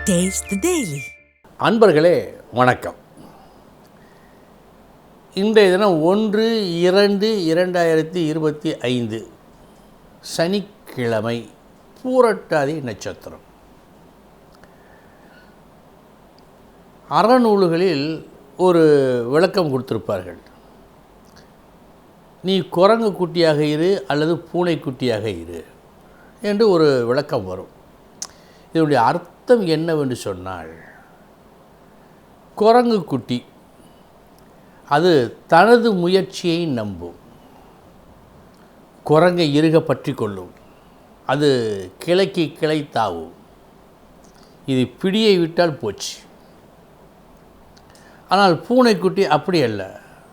Taste the Daily. அன்பர்களே வணக்கம். இன்றைய தினம் 1/2/2025 சனிக்கிழமை, பூரட்டாதி நட்சத்திரம். அறநூல்களில் ஒரு விளக்கம் கொடுத்திருப்பார்கள். நீ குரங்கு குட்டியாக இரு அல்லது பூனை குட்டியாக இரு என்று ஒரு விளக்கம் வரும். இதனுடைய அர்த்தம் என்னவென்று சொன்னால், குரங்கு குட்டி அது தனது முயற்சியை நம்பும், குரங்கை இறுக பற்றி கொள்ளும், அது கிளைக்கு கிளை தாவும், இது பிடியை விட்டால் போச்சு. ஆனால் பூனைக்குட்டி அப்படி அல்ல,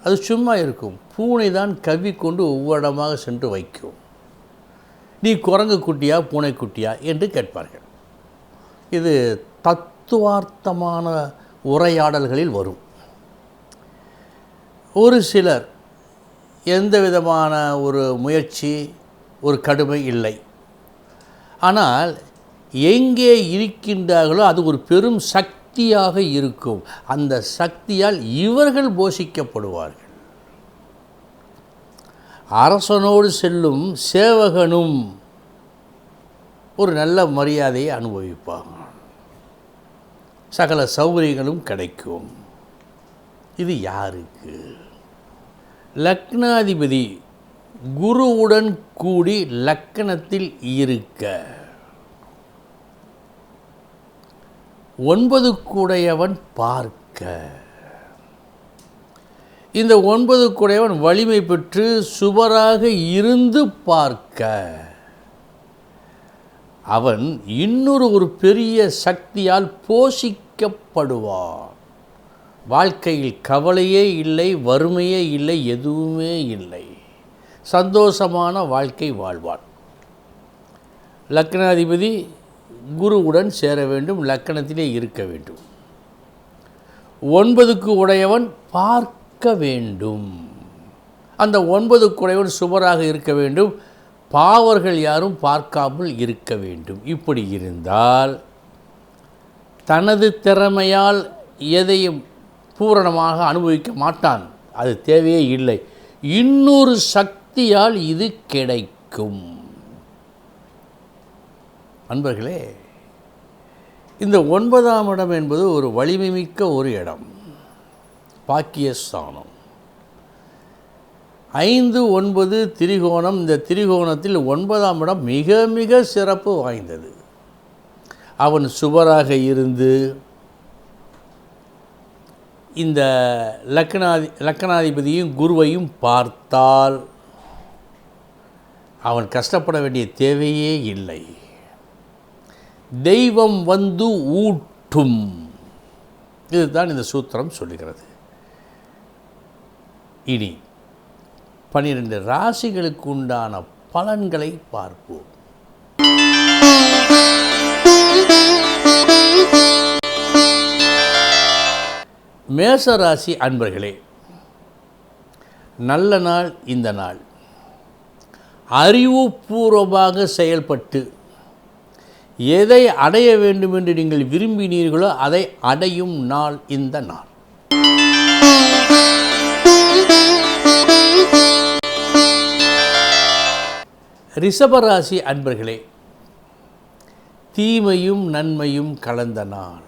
அது சும்மா இருக்கும். பூனை தான் கவ்விக்கொண்டு ஒவ்வொரு இடமாக சென்று வைக்கும். நீ குரங்கு குட்டியா பூனைக்குட்டியா என்று கேட்பார்கள். இது தத்துவார்த்தமான உரையாடல்களில் வரும். ஒரு சிலர் எந்த விதமான ஒரு முயற்சி, ஒரு கடுமை இல்லை, ஆனால் எங்கே இருக்கின்றார்களோ அது ஒரு பெரும் சக்தியாக இருக்கும். அந்த சக்தியால் இவர்கள் போஷிக்கப்படுவார்கள். அரசனோடு செல்லும் சேவகனும் ஒரு நல்ல மரியாதையை அனுபவிப்பாங்க, சகல சௌகரியங்களும் கிடைக்கும். இது யாருக்கு? லக்னாதிபதி குருவுடன் கூடி லக்கணத்தில் இருக்க, 9 கூடையவன் பார்க்க, இந்த 9 கூடையவன் வலிமை பெற்று சுவராக இருந்து பார்க்க, அவன் இன்னொரு பெரிய சக்தியால் போஷிக்கப்படுவான். வாழ்க்கையில் கவலையே இல்லை, வறுமையே இல்லை, எதுவுமே இல்லை, சந்தோஷமான வாழ்க்கை வாழ்வான். லக்னாதிபதி குருவுடன் சேர வேண்டும், லக்கணத்திலே இருக்க வேண்டும். 9க்கு உடையவன் பார்க்க வேண்டும். அந்த 9க்கு உடையவன் சுவராக இருக்க வேண்டும், பாவர்கள் யாரும் பார்க்காமல் இருக்க வேண்டும். இப்படி இருந்தால் தனது திறமையால் எதையும் பூரணமாக அனுபவிக்க மாட்டான், அது தேவையே இல்லை. இன்னொரு சக்தியால் இது கிடைக்கும். அன்பர்களே, இந்த 9ஆம் இடம் என்பது ஒரு வலிமை மிக்க ஒரு இடம், பாக்கியஸ்தானம். 5, 9 திரிகோணம். இந்த திரிகோணத்தில் 9ஆம் இடம் மிக மிக சிறப்பு வாய்ந்தது. அவன் சுவராக இருந்து இந்த லக்கணாதிபதியும் குருவையும் பார்த்தால் அவன் கஷ்டப்பட வேண்டிய தேவையே இல்லை. தெய்வம் வந்து ஊட்டும். இதுதான் இந்த சூத்திரம் சொல்லுகிறது. இனி 12 ராசிகளுக்கு உண்டான பலன்களை பார்ப்போம். மேச ராசி அன்பர்களே, நல்ல நாள் இந்த நாள். அறிவுபூர்வமாக செயல்பட்டு எதை அடைய வேண்டும் என்று நீங்கள் விரும்பினீர்களோ அதை அடையும் நாள் இந்த நாள். ரிஷபராசி அன்பர்களே, தீமையும் நன்மையும் கலந்த நாள்.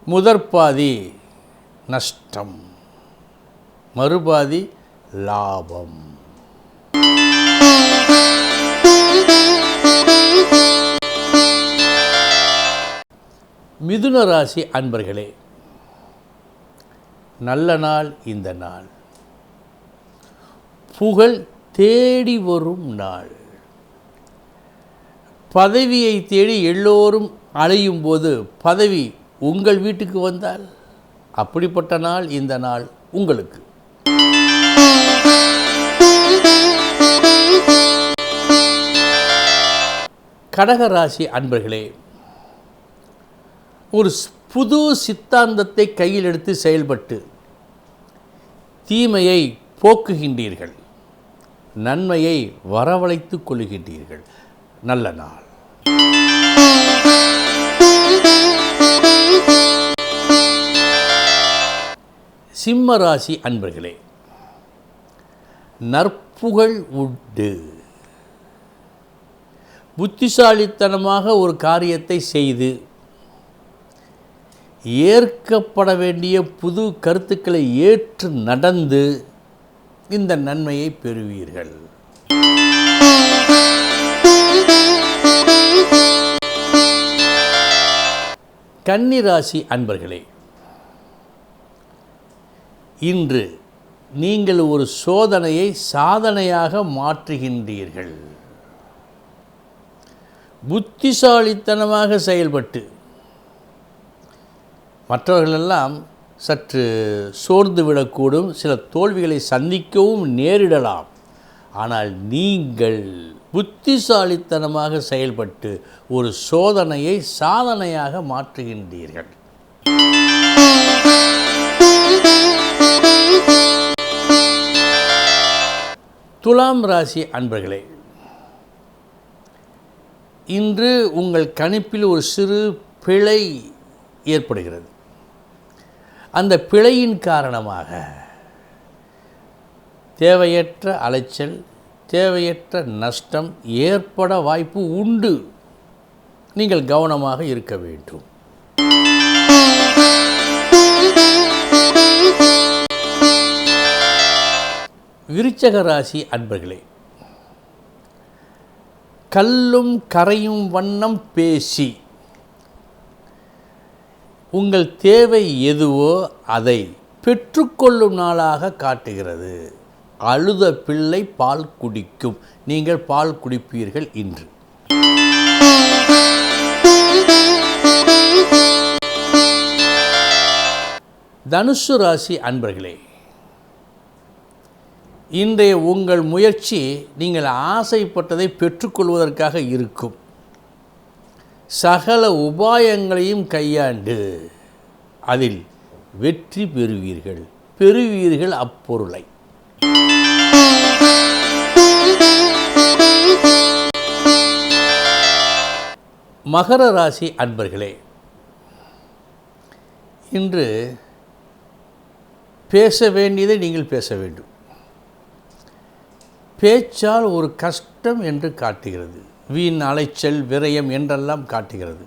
முதற்பாதி நஷ்டம், மறுபாதி லாபம். மிதுன ராசி அன்பர்களே, நல்ல நாள் இந்த நாள். புகழ் தேடி வரும் நாள். பதவியை தேடி எல்லோரும் அலையும் போது பதவி உங்கள் வீட்டுக்கு வந்தால் அப்படிப்பட்ட நாள் இந்த நாள் உங்களுக்கு. கடகராசி அன்பர்களே, ஒரு புது சித்தாந்தத்தை கையில் எடுத்து செயல்பட்டு தீமையை போக்குகின்றீர்கள், நன்மையை வரவழைத்துக் கொள்கின்றீர்கள். நல்ல நாள். சிம்ம ராசி அன்பர்களே, நற்புகழ் உண்டு. புத்திசாலித்தனமாக ஒரு காரியத்தை செய்து ஏற்கப்பட வேண்டிய புது கருத்துக்களை ஏற்று நடந்து இந்த நன்மையை பெறுவீர்கள். கன்னி ராசி அன்பர்களே, இன்று நீங்கள் ஒரு சோதனையை சாதனையாக மாற்றுகின்றீர்கள். புத்திசாலித்தனமாக செயல்பட்டு மற்றவர்களெல்லாம் சற்று சோர்ந்து விடக்கூடும், சில தோல்விகளை சந்திக்கவும் நேரிடலாம். ஆனால் நீங்கள் புத்திசாலித்தனமாக செயல்பட்டு ஒரு சோதனையை சாதனையாக மாற்றுகின்றீர்கள். துலாம் ராசி அன்பர்களே, இன்று உங்கள் கணிப்பில் ஒரு சிறு பிழை ஏற்படுகிறது. அந்த பிழையின் காரணமாக தேவையற்ற அலைச்சல், தேவையற்ற நஷ்டம் ஏற்பட வாய்ப்பு உண்டு. நீங்கள் கவனமாக இருக்க வேண்டும். விருச்சக ராசி அன்பர்களே, கல்லும் கரையும் வண்ணம் பேசி உங்கள் தேவை எதுவோ அதை பெற்றுக்கொள்ளும் நாளாக காட்டுகிறது. அழுத பிள்ளை பால் குடிக்கும். நீங்கள் பால் குடிப்பீர்கள் இன்று. தனுசு ராசி அன்பர்களே, இன்றைய உங்கள் முயற்சி நீங்கள் ஆசைப்பட்டதை பெற்றுக்கொள்வதற்காக இருக்கும். சகல உபாயங்களையும் கையாண்டு அதில் வெற்றி பெறுவீர்கள் அப்பொருளை. மகர ராசி அன்பர்களே, இன்று பேச வேண்டியதை நீங்கள் பேச வேண்டும். பேச்சால் ஒரு கஷ்டம் என்று காட்டுகிறது. வீண் அலைச்சல், விரயம் என்றெல்லாம் காட்டுகிறது.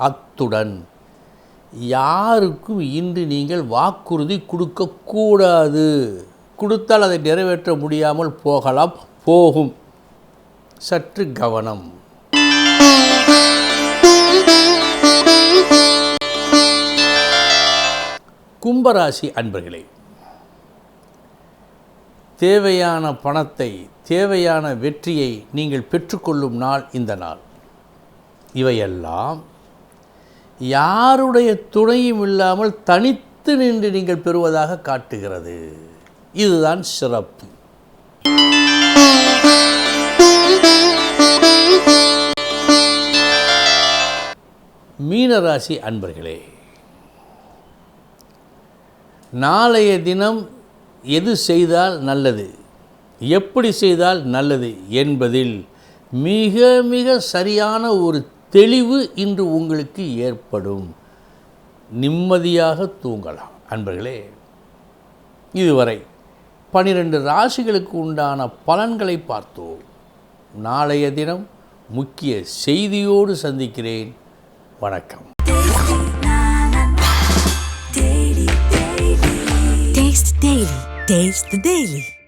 அத்துடன் யாருக்கும் இன்று நீங்கள் வாக்குறுதி கொடுக்கக்கூடாது. கொடுத்தால் அதை நிறைவேற்ற முடியாமல் போகும். சற்று கவனம். கும்பராசி அன்பர்களே, தேவையான பணத்தை, தேவையான வெற்றியை நீங்கள் பெற்றுக்கொள்ளும் நாள் இந்த நாள். இவையெல்லாம் யாருடைய துணையும் இல்லாமல் தனித்து நின்று நீங்கள் பெறுவதாக காட்டுகிறது. இதுதான் சிறப்பு. மீனராசி அன்பர்களே, நாளைய தினம் எது செய்தால் நல்லது, எப்படி செய்தால் நல்லது என்பதில் மிக மிக சரியான ஒரு தெளிவு இன்று உங்களுக்கு ஏற்படும். நிம்மதியாக தூங்கலாம். அன்பர்களே, இதுவரை 12 ராசிகளுக்கு உண்டான பலன்களை பார்த்தோம். நாளைய தினம் முக்கிய செய்தியோடு சந்திக்கிறேன். வணக்கம். Taste the Daily.